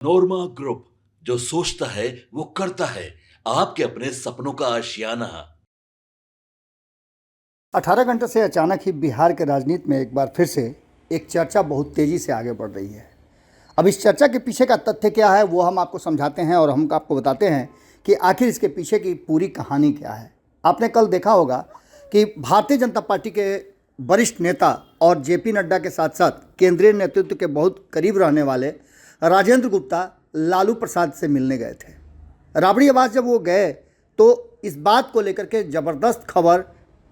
नोरमा group, जो सोचता है वो करता है। आपके अपने सपनों का आशियाना। 18 घंटे से अचानक ही बिहार के राजनीति में एक बार फिर से एक चर्चा बहुत तेज़ी से आगे बढ़ रही है। अब इस चर्चा के पीछे का तथ्य क्या है वो हम आपको समझाते हैं और हम आपको बताते हैं कि आखिर इसके पीछे की पूरी कहानी क्या है। आपने कल देखा होगा कि भारतीय जनता पार्टी के वरिष्ठ नेता और जेपी नड्डा के साथ साथ केंद्रीय नेतृत्व के बहुत करीब रहने वाले राजेंद्र गुप्ता लालू प्रसाद से मिलने गए थे। राबड़ी आवास जब वो गए तो इस बात को लेकर के ज़बरदस्त खबर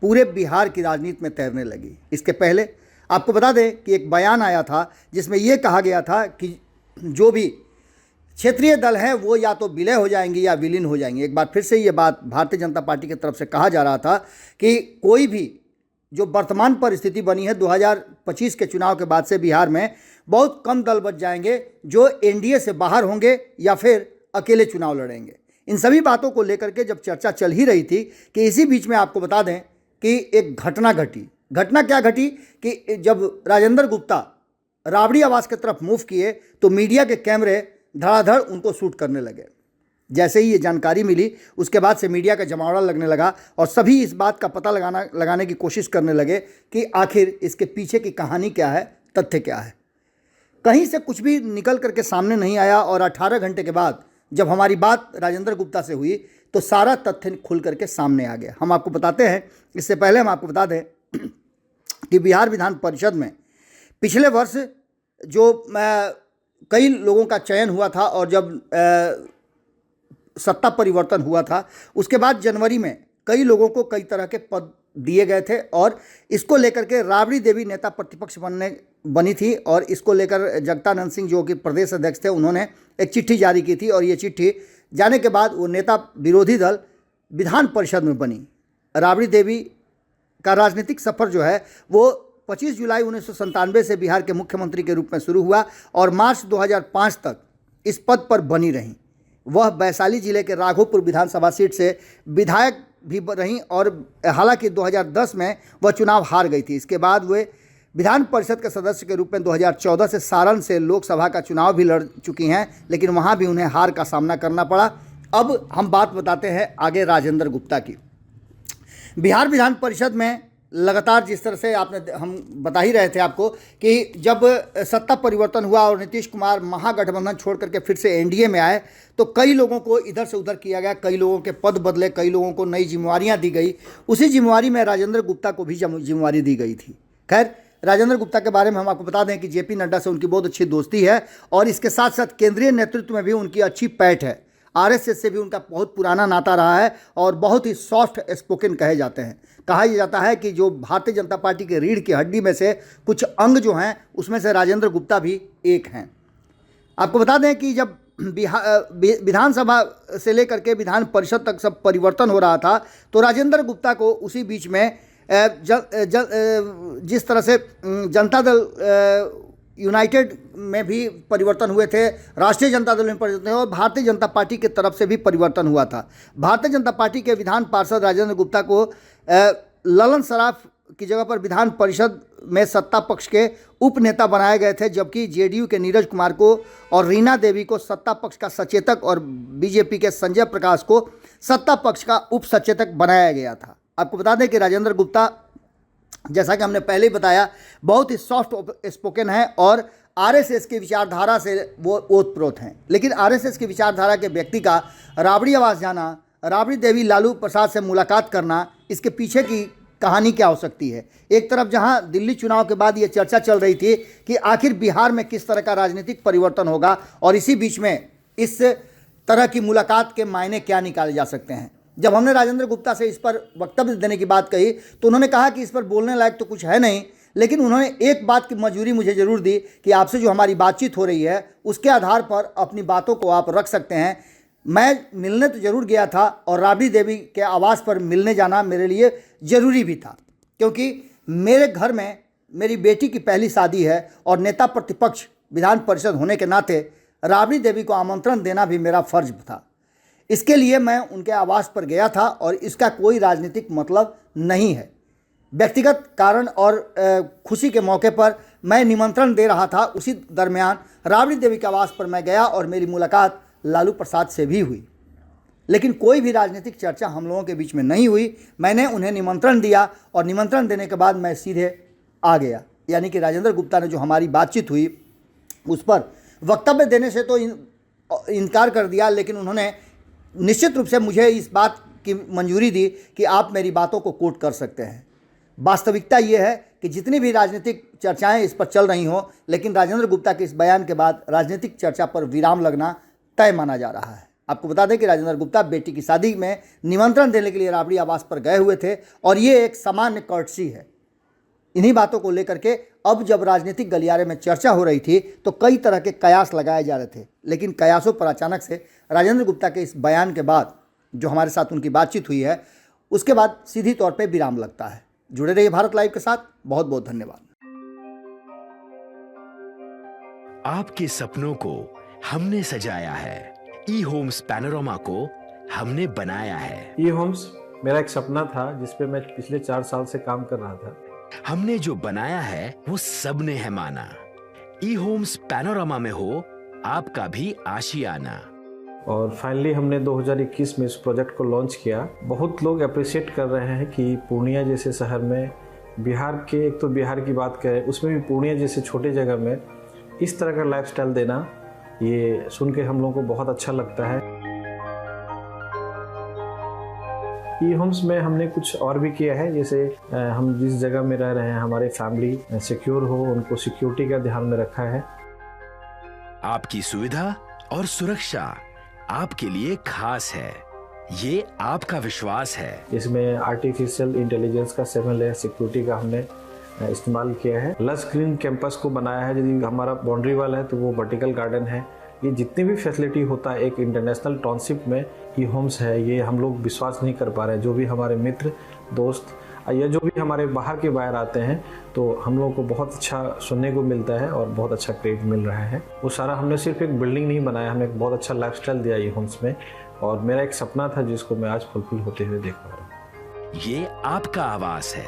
पूरे बिहार की राजनीति में तैरने लगी। इसके पहले आपको बता दें कि एक बयान आया था जिसमें ये कहा गया था कि जो भी क्षेत्रीय दल हैं वो या तो विलय हो जाएंगे या विलीन हो जाएंगे। एक बार फिर से ये बात भारतीय जनता पार्टी की तरफ से कहा जा रहा था कि कोई भी जो वर्तमान परिस्थिति बनी है 2025 के चुनाव के बाद से बिहार में बहुत कम दल बच जाएंगे जो एनडीए से बाहर होंगे या फिर अकेले चुनाव लड़ेंगे। इन सभी बातों को लेकर के जब चर्चा चल ही रही थी कि इसी बीच में आपको बता दें कि एक घटना घटी। घटना क्या घटी कि जब राजेंद्र गुप्ता राबड़ी आवास की तरफ मूव किए तो मीडिया के कैमरे धड़ाधड़ उनको शूट करने लगे। जैसे ही ये जानकारी मिली उसके बाद से मीडिया का जमावड़ा लगने लगा और सभी इस बात का पता लगाने की कोशिश करने लगे कि आखिर इसके पीछे की कहानी क्या है, तथ्य क्या है। कहीं से कुछ भी निकल करके सामने नहीं आया और 18 घंटे के बाद जब हमारी बात राजेंद्र गुप्ता से हुई तो सारा तथ्य खुल करके सामने आ गया। हम आपको बताते हैं। इससे पहले हम आपको बता दें कि बिहार विधान परिषद में पिछले वर्ष जो कई लोगों का चयन हुआ था और जब सत्ता परिवर्तन हुआ था उसके बाद जनवरी में कई लोगों को कई तरह के पद दिए गए थे और इसको लेकर के राबड़ी देवी नेता प्रतिपक्ष बनी थी और इसको लेकर जगदानंद सिंह जो कि प्रदेश अध्यक्ष थे उन्होंने एक चिट्ठी जारी की थी और ये चिट्ठी जाने के बाद वो नेता विरोधी दल विधान परिषद में बनी। राबड़ी देवी का राजनीतिक सफ़र जो है वो 25 जुलाई 1997 से बिहार के मुख्यमंत्री के रूप में शुरू हुआ और मार्च 2005 तक इस पद पर बनी रहीं। वह वैशाली जिले के राघोपुर विधानसभा सीट से विधायक भी रहीं और हालांकि 2010 में वह चुनाव हार गई थी। इसके बाद वे विधान परिषद के सदस्य के रूप में 2014 से सारण से लोकसभा का चुनाव भी लड़ चुकी हैं, लेकिन वहां भी उन्हें हार का सामना करना पड़ा। अब हम बात बताते हैं आगे राजेंद्र गुप्ता की। बिहार विधान परिषद में लगातार जिस तरह से हम बता ही रहे थे आपको कि जब सत्ता परिवर्तन हुआ और नीतीश कुमार महागठबंधन छोड़ करके फिर से एनडीए में आए तो कई लोगों को इधर से उधर किया गया, कई लोगों के पद बदले, कई लोगों को नई जिम्मेवारियां दी गई। उसी जिम्मेवारी में राजेंद्र गुप्ता को भी जिम्मेवारी दी गई थी। खैर, राजेंद्र गुप्ता के बारे में हम आपको बता दें कि जेपी नड्डा से उनकी बहुत अच्छी दोस्ती है और इसके साथ साथ केंद्रीय नेतृत्व में भी उनकी अच्छी पैठ है। आरएसएस से भी उनका बहुत पुराना नाता रहा है और बहुत ही सॉफ्ट स्पोकन कहे जाते हैं। कहा यह जाता है कि जो भारतीय जनता पार्टी के रीढ़ की हड्डी में से कुछ अंग जो हैं उसमें से राजेंद्र गुप्ता भी एक हैं। आपको बता दें कि जब विधानसभा से लेकर के विधान परिषद तक सब परिवर्तन हो रहा था तो राजेंद्र गुप्ता को उसी बीच में जिस तरह से जनता दल यूनाइटेड में भी परिवर्तन हुए थे, राष्ट्रीय जनता दल में परिवर्तन हुआ और भारतीय जनता पार्टी की तरफ से भी परिवर्तन हुआ था। भारतीय जनता पार्टी के विधान पार्षद राजेंद्र गुप्ता को ललन सराफ की जगह पर विधान परिषद में सत्ता पक्ष के उप नेता बनाए गए थे, जबकि जेडीयू के नीरज कुमार को और रीना देवी को सत्ता पक्ष का सचेतक और बीजेपी के संजय प्रकाश को सत्ता पक्ष का उप सचेतक बनाया गया था। आपको बता दें कि राजेंद्र गुप्ता, जैसा कि हमने पहले ही बताया, बहुत ही सॉफ्ट स्पोकन है और आरएसएस की विचारधारा से वो ओतप्रोत हैं। लेकिन आरएसएस की विचारधारा के व्यक्ति का राबड़ी आवास जाना, राबड़ी देवी लालू प्रसाद से मुलाकात करना, इसके पीछे की कहानी क्या हो सकती है। एक तरफ जहां दिल्ली चुनाव के बाद ये चर्चा चल रही थी कि आखिर बिहार में किस तरह का राजनीतिक परिवर्तन होगा और इसी बीच में इस तरह की मुलाकात के मायने क्या निकाले जा सकते हैं। जब हमने राजेंद्र गुप्ता से इस पर वक्तव्य देने की बात कही तो उन्होंने कहा कि इस पर बोलने लायक तो कुछ है नहीं, लेकिन उन्होंने एक बात की मंजूरी मुझे ज़रूर दी कि आपसे जो हमारी बातचीत हो रही है उसके आधार पर अपनी बातों को आप रख सकते हैं। मैं मिलने तो ज़रूर गया था और राबड़ी देवी के आवास पर मिलने जाना मेरे लिए ज़रूरी भी था, क्योंकि मेरे घर में मेरी बेटी की पहली शादी है और नेता प्रतिपक्ष विधान परिषद होने के नाते राबड़ी देवी को आमंत्रण देना भी मेरा फर्ज था। इसके लिए मैं उनके आवास पर गया था और इसका कोई राजनीतिक मतलब नहीं है। व्यक्तिगत कारण और खुशी के मौके पर मैं निमंत्रण दे रहा था उसी दरमियान राबड़ी देवी के आवास पर मैं गया और मेरी मुलाकात लालू प्रसाद से भी हुई। लेकिन कोई भी राजनीतिक चर्चा हम लोगों के बीच में नहीं हुई। मैंने उन्हें निमंत्रण दिया और निमंत्रण देने के बाद मैं सीधे आ गया। यानी कि राजेंद्र गुप्ता ने जो हमारी बातचीत हुई उस पर वक्तव्य देने से तो इनकार कर दिया, लेकिन उन्होंने निश्चित रूप से मुझे इस बात की मंजूरी दी कि आप मेरी बातों को कोट कर सकते हैं। वास्तविकता ये है कि जितनी भी राजनीतिक चर्चाएं इस पर चल रही हों, लेकिन राजेंद्र गुप्ता के इस बयान के बाद राजनीतिक चर्चा पर विराम लगना तय माना जा रहा है। आपको बता दें कि राजेंद्र गुप्ता बेटी की शादी में निमंत्रण देने के लिए राबड़ी आवास पर गए हुए थे और ये एक सामान्य कर्टसी है। इन्हीं बातों को लेकर के अब जब राजनीतिक गलियारे में चर्चा हो रही थी तो कई तरह के कयास लगाए जा रहे थे, लेकिन कयासों पर अचानक से राजेंद्र गुप्ता के इस बयान के बाद जो हमारे साथ उनकी बातचीत हुई है उसके बाद सीधी तौर पे विराम लगता है। जुड़े रहिए भारत लाइव के साथ। बहुत बहुत धन्यवाद। आपके सपनों को हमने सजाया है, ई होम्स पैनोरामा को हमने बनाया है। ई होम्स मेरा एक सपना था जिस पे मैं पिछले 4 साल से काम कर रहा था। हमने जो बनाया है वो सबने है माना। ई होम्स पैनोरामा में हो आपका भी आशियाना। और फाइनली हमने 2021 में इस प्रोजेक्ट को लॉन्च किया। बहुत लोग अप्रिशिएट कर रहे हैं कि पूर्णिया जैसे शहर में, बिहार के, एक तो बिहार की बात करें उसमें भी पूर्णिया जैसे छोटे जगह में इस तरह का लाइफस्टाइल देना, ये सुन के हम लोगों को बहुत अच्छा लगता है। ई होम्स में हमने कुछ और भी किया है, जैसे हम जिस जगह में रह रहे हैं हमारे फैमिली सिक्योर हो, उनको सिक्योरिटी का ध्यान में रखा है। आपकी सुविधा और सुरक्षा आपके लिए खास है, ये आपका विश्वास है। इसमें आर्टिफिशियल इंटेलिजेंस का 7 लेयर सिक्योरिटी का हमने इस्तेमाल किया है। लस ग्रीन कैंपस को बनाया है। यदि हमारा बाउंड्री वाल है तो वो वर्टिकल गार्डन है। ये जितनी भी फैसिलिटी होता है एक इंटरनेशनल टाउनशिप में ई होम्स है, ये हम लोग विश्वास नहीं कर पा रहे हैं। जो भी हमारे मित्र दोस्त या जो भी हमारे बाहर के बाहर आते हैं तो हम लोगों को बहुत अच्छा सुनने को मिलता है और बहुत अच्छा क्रेडिट मिल रहा है। वो सारा हमने सिर्फ एक बिल्डिंग नहीं बनाया, हमें एक बहुत अच्छा लाइफस्टाइल दिया ई होम्स में, और मेरा एक सपना था जिसको मैं आज फुलफिल होते हुए देख पा रहा हूँ। ये आपका आवास है।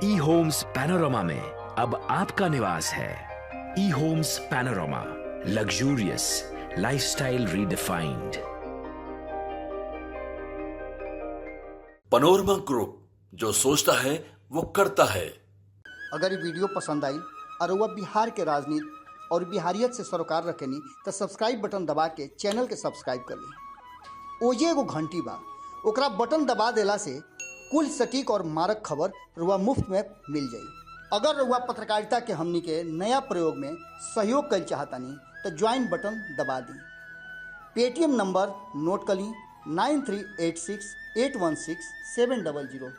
ई होम्स पैनोरामा में अब आपका निवास है। E Homes Panorama, luxurious lifestyle redefined. Panorama Group, जो सोचता है वो करता है। अगर ये वीडियो पसंद आई और वह बिहार के राजनीति और बिहारियत से सरोकार रखेनी तो सब्सक्राइब बटन दबा के चैनल के सब्सक्राइब कर ली। ओजे एगो घंटी बा, ओकरा बटन दबा देला से कुल सटीक और मारक खबर रुआ मुफ्त में मिल जाई। अगर रुआ पत्रकारिता के हमनी के नया प्रयोग में सहयोग कर चाहतानी तो ज्वाइन बटन दबा दी। पेटीएम नंबर नोट कर ली 9386816700।